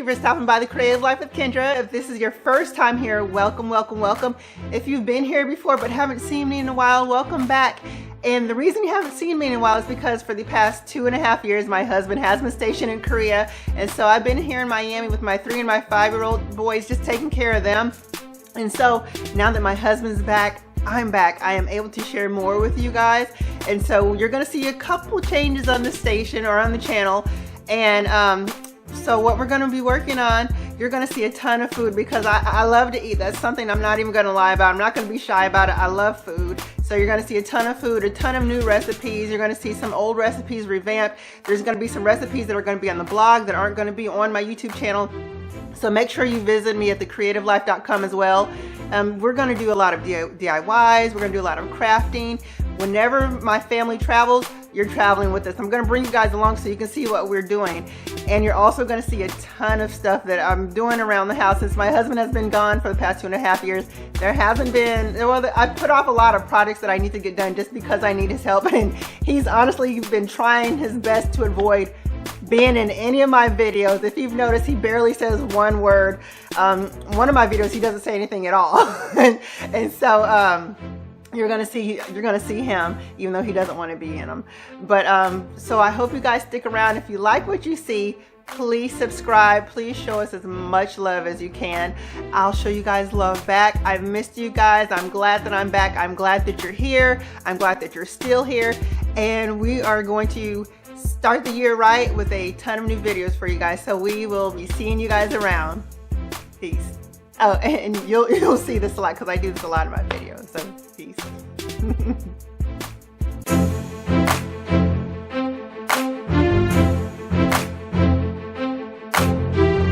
for stopping by the Creative Life with Kendra. If this is your first time here, welcome, welcome, welcome. If you've been here before but haven't seen me in a while, welcome back. And the reason you haven't seen me in a while is because for the past 2.5 years, my husband has been stationed in Korea. And so I've been here in Miami with my 3 and my 5-year-old boys, just taking care of them. And so now that my husband's back, I'm back. I am able to share more with you guys. And so you're gonna see a couple changes on the station or on the channel. And so what we're gonna be working on, you're gonna see a ton of food because I love to eat. That's something I'm not even gonna lie about. I'm not gonna be shy about it. I love food. So you're gonna see a ton of food, a ton of new recipes. You're gonna see some old recipes revamped. There's gonna be some recipes that are gonna be on the blog that aren't gonna be on my YouTube channel. So make sure you visit me at thecreativelife.com as well. We're gonna do a lot of DIYs. We're gonna do a lot of crafting. Whenever my family travels, you're traveling with us. I'm gonna bring you guys along so you can see what we're doing. And you're also gonna see a ton of stuff that I'm doing around the house. Since my husband has been gone for the past 2.5 years, there hasn't been, well, I put off a lot of projects that I need to get done just because I need his help. And he's honestly been trying his best to avoid being in any of my videos. If you've noticed, he barely says one word. One of my videos, he doesn't say anything at all. and so, you're gonna see him even though he doesn't want to be in them. But so I hope you guys stick around. If you like what you see, please subscribe. Please show us as much love as you can. I'll show you guys love back. I've missed you guys. I'm glad that I'm back. I'm glad that you're here. I'm glad that you're still here. And we are going to start the year right with a ton of new videos for you guys. So we will be seeing you guys around. Peace. Oh, and you'll see this a lot because I do this a lot in my videos. So peace.